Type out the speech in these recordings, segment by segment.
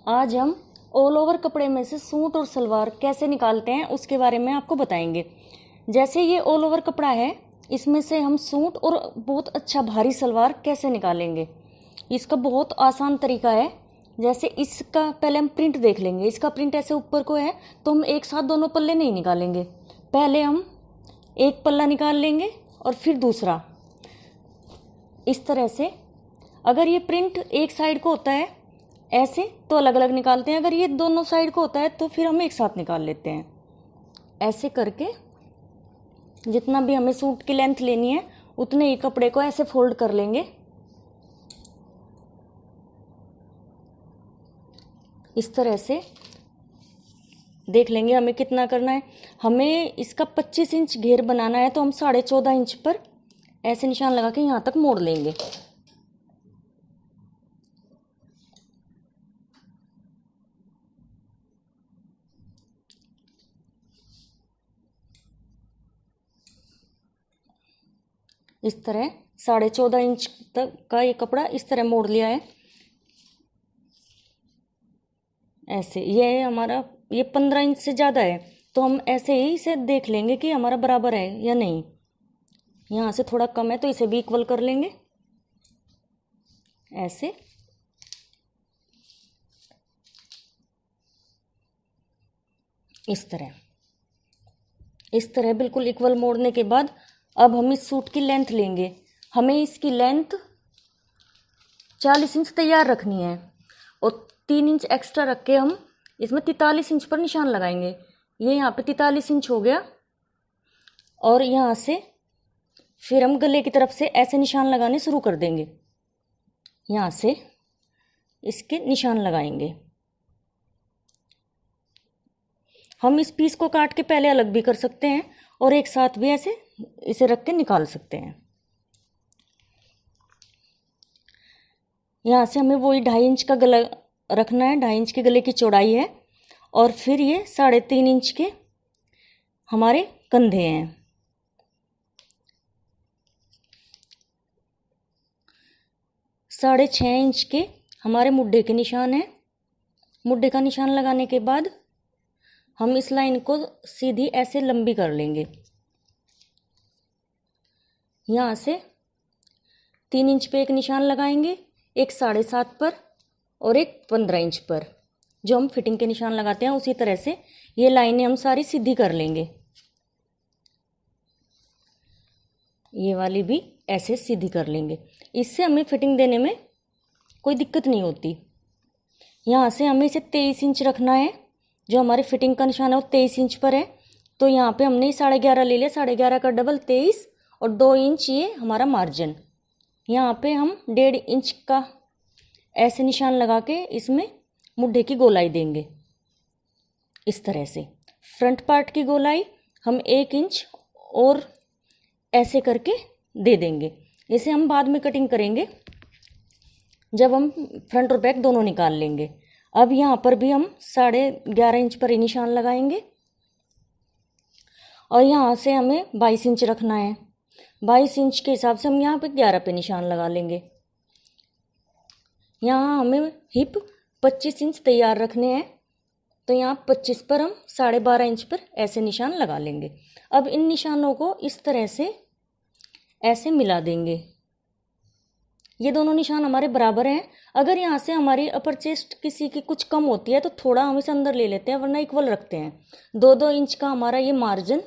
आज हम all over कपड़े में से सूट और सलवार कैसे निकालते हैं उसके बारे में आपको बताएंगे। जैसे ये ऑल ओवर कपड़ा है, इसमें से हम सूट और बहुत अच्छा भारी सलवार कैसे निकालेंगे, इसका बहुत आसान तरीका है। जैसे इसका पहले हम प्रिंट देख लेंगे। इसका प्रिंट ऐसे ऊपर को है, तो हम एक साथ दोनों पल्ले नहीं निकालेंगे। पहले हम एक पल्ला निकाल लेंगे और फिर दूसरा, इस तरह से। अगर ये प्रिंट एक साइड को होता है ऐसे तो अलग अलग निकालते हैं, अगर ये दोनों साइड को होता है तो फिर हम एक साथ निकाल लेते हैं। ऐसे करके जितना भी हमें सूट की लेंथ लेनी है उतने ही कपड़े को ऐसे फोल्ड कर लेंगे। इस तरह से देख लेंगे हमें कितना करना है। हमें इसका 25 इंच घेर बनाना है, तो हम 14.5 इंच पर ऐसे निशान लगा के यहाँ तक मोड़ लेंगे। इस तरह 14.5 इंच तक का ये कपड़ा इस तरह मोड़ लिया है। ऐसे ये हमारा ये 15 इंच से ज़्यादा है, तो हम ऐसे ही इसे देख लेंगे कि हमारा बराबर है या नहीं। यहाँ से थोड़ा कम है तो इसे भी इक्वल कर लेंगे। ऐसे इस तरह बिल्कुल इक्वल मोड़ने के बाद अब हम इस सूट की लेंथ लेंगे। हमें इसकी लेंथ 40 इंच तैयार रखनी है और 3 इंच एक्स्ट्रा रख के हम इसमें 43 इंच पर निशान लगाएंगे। ये यहाँ पे 43 इंच हो गया, और यहाँ से फिर हम गले की तरफ से ऐसे निशान लगाने शुरू कर देंगे। यहाँ से इसके निशान लगाएंगे। हम इस पीस को काट के पहले अलग भी कर सकते हैं और एक साथ भी ऐसे इसे रख के निकाल सकते हैं। यहाँ से हमें वही 2.5 इंच का गला रखना है, 2.5 इंच के गले की चौड़ाई है, और फिर ये 3.5 इंच के हमारे कंधे हैं। साढ़े 6 इंच के हमारे मुड्ढे के निशान हैं। मुड्ढे का निशान लगाने के बाद हम इस लाइन को सीधी ऐसे लंबी कर लेंगे। यहाँ से 3 इंच पे एक निशान लगाएंगे, एक 7.5 पर और एक 15 इंच पर। जो हम फिटिंग के निशान लगाते हैं उसी तरह से ये लाइनें हम सारी सीधी कर लेंगे। ये वाली भी ऐसे सीधी कर लेंगे। इससे हमें फिटिंग देने में कोई दिक्कत नहीं होती। यहाँ से हमें इसे 23 इंच रखना है। जो हमारे फिटिंग का निशान है वो 23 इंच पर है, तो यहाँ पे हमने 11.5 ले लिया। 11.5 का डबल 23 और 2 इंच ये हमारा मार्जिन। यहाँ पे हम 1.5 इंच का ऐसे निशान लगा के इसमें मुड्ढे की गोलाई देंगे। इस तरह से फ्रंट पार्ट की गोलाई हम 1 इंच और ऐसे करके दे देंगे। इसे हम बाद में कटिंग करेंगे जब हम फ्रंट और बैक दोनों निकाल लेंगे। अब यहाँ पर भी हम 11.5 इंच पर ही निशान लगाएंगे, और यहाँ से हमें 22 इंच रखना है। 22 इंच के हिसाब से हम यहाँ पे 11 पे निशान लगा लेंगे। यहाँ हमें हिप 25 इंच तैयार रखने हैं, तो यहाँ 25 पर हम 12.5 इंच पर ऐसे निशान लगा लेंगे। अब इन निशानों को इस तरह से ऐसे मिला देंगे। ये दोनों निशान हमारे बराबर हैं। अगर यहाँ से हमारी अपर चेस्ट किसी की कुछ कम होती है तो थोड़ा हम इसे अंदर ले लेते हैं, वरना इक्वल रखते हैं। 2-2 इंच का हमारा ये मार्जिन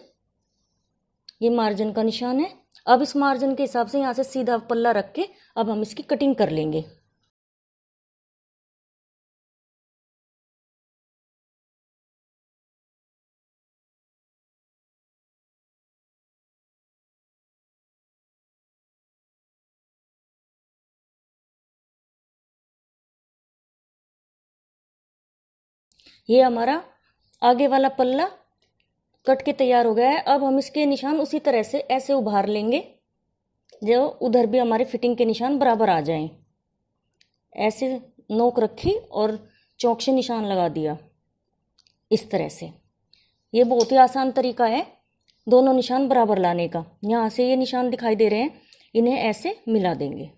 का निशान है। अब इस मार्जिन के हिसाब से यहाँ से सीधा पल्ला रख के अब हम इसकी कटिंग कर लेंगे। ये हमारा आगे वाला पल्ला कट के तैयार हो गया है। अब हम इसके निशान उसी तरह से ऐसे उभार लेंगे जो उधर भी हमारे फिटिंग के निशान बराबर आ जाएं। ऐसे नोक रखी और चौक से निशान लगा दिया। इस तरह से ये बहुत ही आसान तरीका है दोनों निशान बराबर लाने का। यहाँ से ये निशान दिखाई दे रहे हैं, इन्हें ऐसे मिला देंगे।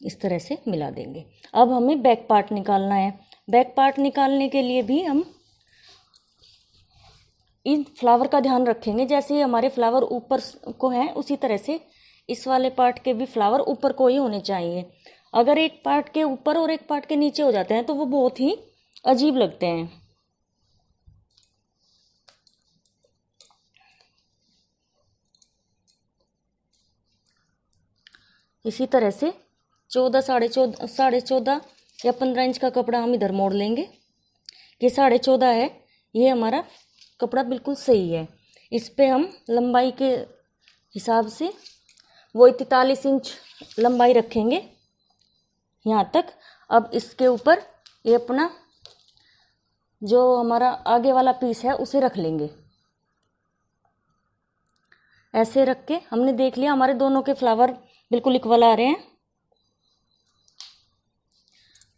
इस तरह से मिला देंगे। अब हमें बैक पार्ट निकालना है। बैक पार्ट निकालने के लिए भी हम इन फ्लावर का ध्यान रखेंगे। जैसे हमारे फ्लावर ऊपर को हैं उसी तरह से इस वाले पार्ट के भी फ्लावर ऊपर को ही होने चाहिए। अगर एक पार्ट के ऊपर और एक पार्ट के नीचे हो जाते हैं तो वो बहुत ही अजीब लगते हैं। इसी तरह से 14, साढ़े चौदह या 15 इंच का कपड़ा हम इधर मोड़ लेंगे। ये 14.5 है, ये हमारा कपड़ा बिल्कुल सही है। इस पे हम लंबाई के हिसाब से वो 43 इंच लंबाई रखेंगे यहाँ तक। अब इसके ऊपर ये अपना जो हमारा आगे वाला पीस है उसे रख लेंगे। ऐसे रख के हमने देख लिया हमारे दोनों के फ्लावर बिल्कुल इक्वल आ रहे हैं।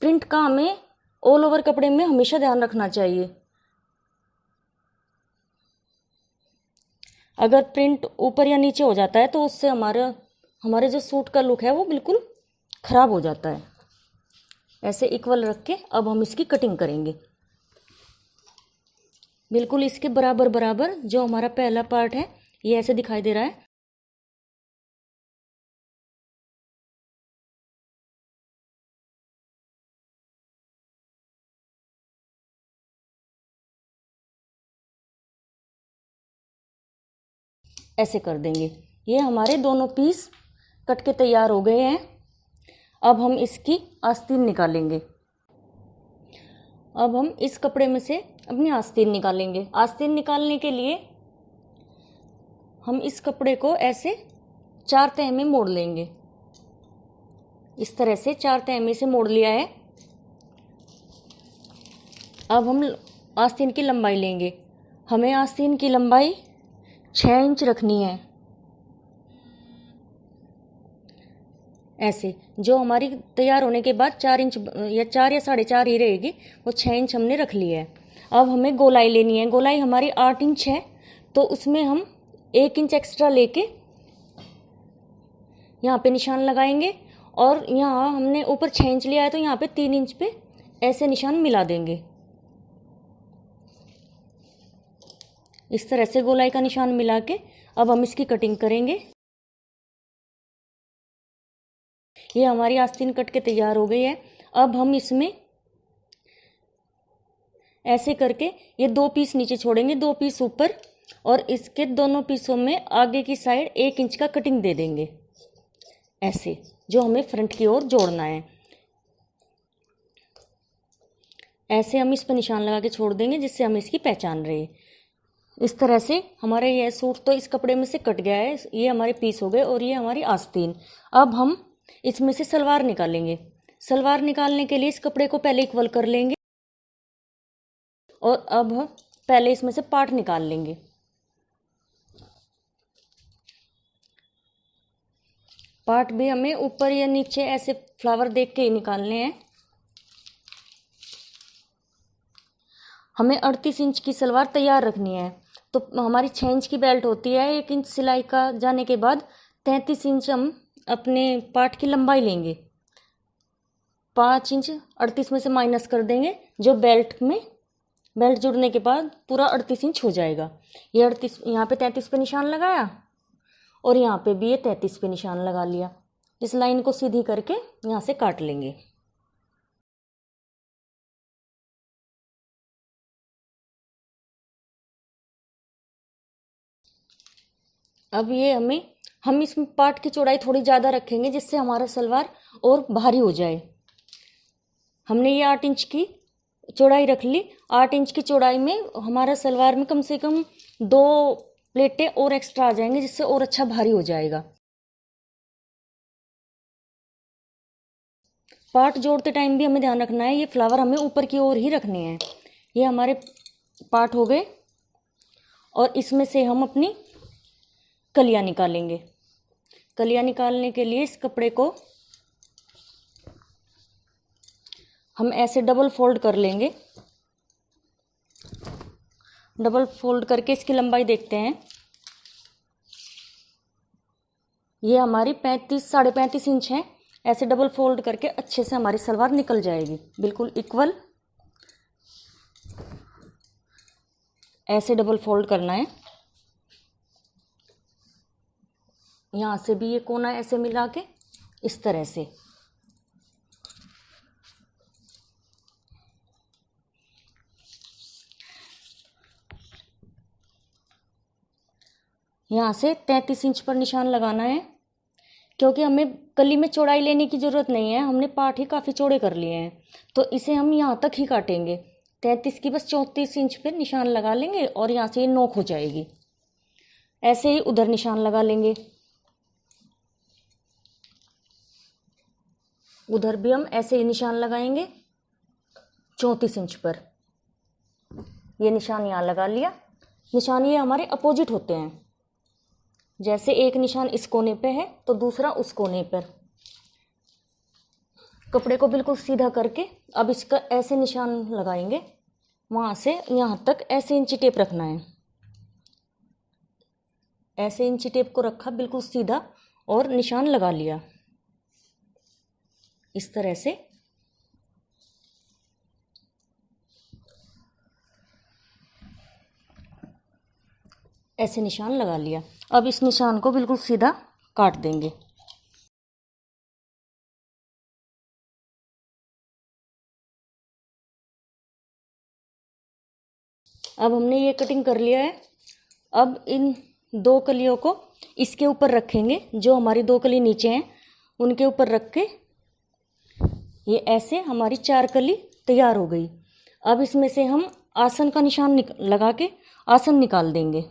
प्रिंट का हमें ऑल ओवर कपड़े में हमेशा ध्यान रखना चाहिए। अगर प्रिंट ऊपर या नीचे हो जाता है तो उससे हमारे जो सूट का लुक है वो बिल्कुल ख़राब हो जाता है। ऐसे इक्वल रख के अब हम इसकी कटिंग करेंगे। बिल्कुल इसके बराबर बराबर जो हमारा पहला पार्ट है ये ऐसे दिखाई दे रहा है। ऐसे कर देंगे। ये हमारे दोनों पीस कट के तैयार हो गए हैं। अब हम इसकी आस्तीन निकालेंगे। अब हम इस कपड़े में से अपनी आस्तीन निकालेंगे। आस्तीन निकालने के लिए हम इस कपड़े को ऐसे 4 तह में मोड़ लेंगे। इस तरह से 4 तह में से मोड़ लिया है। अब हम आस्तीन की लंबाई लेंगे। हमें आस्तीन की लंबाई 6 इंच रखनी है। ऐसे जो हमारी तैयार होने के बाद 4 इंच या 4 या 4.5 ही रहेगी, वो 6 इंच हमने रख ली है। अब हमें गोलाई लेनी है। गोलाई हमारी 8 इंच है तो उसमें हम 1 इंच एक्स्ट्रा लेके यहाँ पे निशान लगाएंगे और यहाँ हमने ऊपर 6 इंच लिया है तो यहाँ पे 3 इंच पे ऐसे निशान मिला देंगे। इस तरह से गोलाई का निशान मिला के अब हम इसकी कटिंग करेंगे। ये हमारी आस्तीन कट के तैयार हो गई है। अब हम इसमें ऐसे करके ये 2 पीस नीचे छोड़ेंगे, 2 पीस ऊपर, और इसके दोनों पीसों में आगे की साइड 1 इंच का कटिंग दे देंगे। ऐसे जो हमें फ्रंट की ओर जोड़ना है। ऐसे हम इस पर निशान लगा के छोड़ देंगे जिससे हम इसकी पहचान रहे। इस तरह से हमारा यह सूट तो इस कपड़े में से कट गया है। ये हमारे पीस हो गए और ये हमारी आस्तीन। अब हम इसमें से सलवार निकालेंगे। सलवार निकालने के लिए इस कपड़े को पहले इक्वल कर लेंगे और अब पहले इसमें से पार्ट निकाल लेंगे। पार्ट भी हमें ऊपर या नीचे ऐसे फ्लावर देख के ही निकालने हैं। हमें 38 इंच की सलवार तैयार रखनी है तो हमारी 6 इंच की बेल्ट होती है। 1 इंच सिलाई का जाने के बाद 33 इंच हम अपने पार्ट की लंबाई लेंगे। 5 इंच 38 में से माइनस कर देंगे, जो बेल्ट जुड़ने के बाद पूरा 38 इंच हो जाएगा। ये 38 यहाँ पे 33 पे निशान लगाया और यहाँ पे भी ये 33 पे निशान लगा लिया। इस लाइन को सीधी करके यहाँ से काट लेंगे। अब ये हम इस पार्ट की चौड़ाई थोड़ी ज़्यादा रखेंगे जिससे हमारा सलवार और भारी हो जाए। हमने ये 8 इंच की चौड़ाई रख ली। 8 इंच की चौड़ाई में हमारा सलवार में कम से कम 2 प्लेटें और एक्स्ट्रा आ जाएंगे जिससे और अच्छा भारी हो जाएगा। पार्ट जोड़ते टाइम भी हमें ध्यान रखना है, ये फ्लावर हमें ऊपर की ओर ही रखने हैं। ये हमारे पार्ट हो गए और इसमें से हम अपनी कलियाँ निकालेंगे। कलियाँ निकालने के लिए इस कपड़े को हम ऐसे डबल फोल्ड कर लेंगे। डबल फोल्ड करके इसकी लंबाई देखते हैं। ये हमारी 35 साढ़े 35 इंच है। ऐसे डबल फोल्ड करके अच्छे से हमारी सलवार निकल जाएगी, बिल्कुल इक्वल। ऐसे डबल फोल्ड करना है। यहाँ से भी ये कोना ऐसे मिला के इस तरह से। यहाँ से 33 इंच पर निशान लगाना है, क्योंकि हमें कली में चौड़ाई लेने की ज़रूरत नहीं है, हमने पार्ट ही काफ़ी चौड़े कर लिए हैं, तो इसे हम यहाँ तक ही काटेंगे। 33 की बस 34 इंच पे निशान लगा लेंगे और यहाँ से ये नोक हो जाएगी। ऐसे ही उधर निशान लगा लेंगे, उधर भी हम ऐसे ही निशान लगाएंगे 34 इंच पर। ये निशान यहाँ लगा लिया। निशान ये हमारे अपोजिट होते हैं, जैसे एक निशान इस कोने पे है तो दूसरा उस कोने पर। कपड़े को बिल्कुल सीधा करके अब इसका ऐसे निशान लगाएंगे, वहाँ से यहाँ तक ऐसे इंची टेप रखना है। ऐसे इंची टेप को रखा बिल्कुल सीधा और निशान लगा लिया इस तरह से। ऐसे निशान लगा लिया। अब इस निशान को बिल्कुल सीधा काट देंगे। अब हमने ये कटिंग कर लिया है। अब इन दो कलियों को इसके ऊपर रखेंगे, जो हमारी दो कली नीचे हैं उनके ऊपर रख के ये ऐसे हमारी 4 कली तैयार हो गई। अब इसमें से हम आसन का निशान लगा के आसन निकाल देंगे।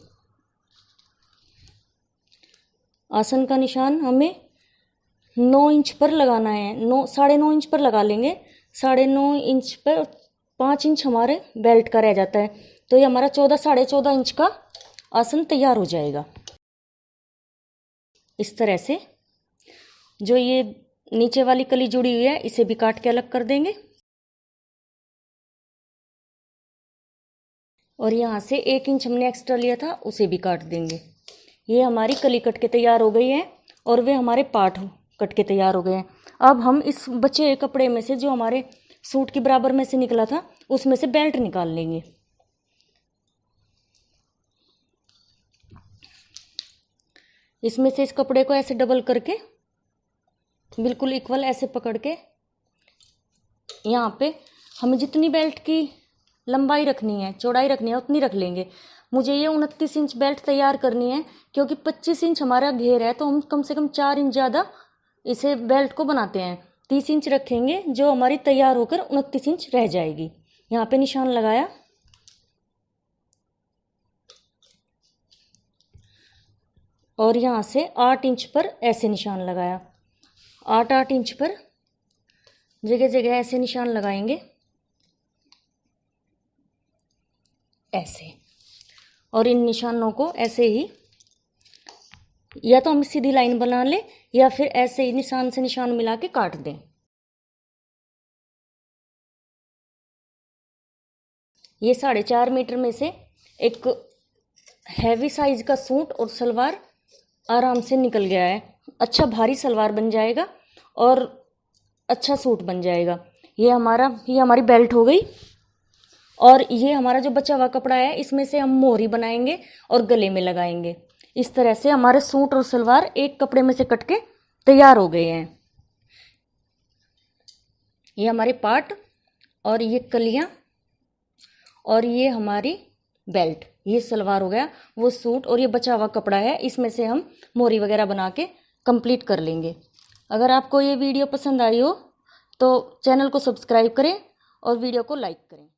आसन का निशान हमें 9 इंच पर लगाना है, 9.5 इंच पर लगा लेंगे। 9.5 इंच पर 5 इंच हमारे बेल्ट का रह जाता है, तो ये हमारा 14.5 इंच का आसन तैयार हो जाएगा। इस तरह से जो ये नीचे वाली कली जुड़ी हुई है इसे भी काट के अलग कर देंगे और यहाँ से 1 इंच हमने एक्स्ट्रा लिया था उसे भी काट देंगे। ये हमारी कली कट के तैयार हो गई है और वे हमारे पार्ट कट के तैयार हो गए हैं। अब हम इस बचे हुए कपड़े में से जो हमारे सूट के बराबर में से निकला था उसमें से बेल्ट निकाल लेंगे। इसमें से इस कपड़े को ऐसे डबल करके बिल्कुल इक्वल ऐसे पकड़ के यहाँ पे हमें जितनी बेल्ट की लंबाई रखनी है, चौड़ाई रखनी है, उतनी रख लेंगे। मुझे ये 29 इंच बेल्ट तैयार करनी है, क्योंकि 25 इंच हमारा घेर है, तो हम कम से कम 4 इंच ज़्यादा इसे बेल्ट को बनाते हैं। 30 इंच रखेंगे, जो हमारी तैयार होकर 29 इंच रह जाएगी। यहाँ पे निशान लगाया और यहाँ से 8 इंच पर ऐसे निशान लगाया। 8 इंच पर जगह जगह ऐसे निशान लगाएंगे ऐसे, और इन निशानों को ऐसे ही या तो हम सीधी लाइन बना लें या फिर ऐसे ही निशान से निशान मिला के काट दें। ये 4.5 मीटर में से एक हैवी साइज का सूट और सलवार आराम से निकल गया है। अच्छा भारी सलवार बन जाएगा और अच्छा सूट बन जाएगा। ये हमारी बेल्ट हो गई और ये हमारा जो बचा हुआ कपड़ा है इसमें से हम मोहरी बनाएंगे और गले में लगाएंगे। इस तरह से हमारे सूट और सलवार एक कपड़े में से कट के तैयार हो गए हैं। ये हमारे पार्ट और ये कलियां और ये हमारी बेल्ट, ये सलवार हो गया। वो सूट और ये बचा हुआ कपड़ा है, इसमें से हम मोहरी वगैरह बना के कंप्लीट कर लेंगे। अगर आपको ये वीडियो पसंद आई हो तो चैनल को सब्सक्राइब करें और वीडियो को लाइक करें।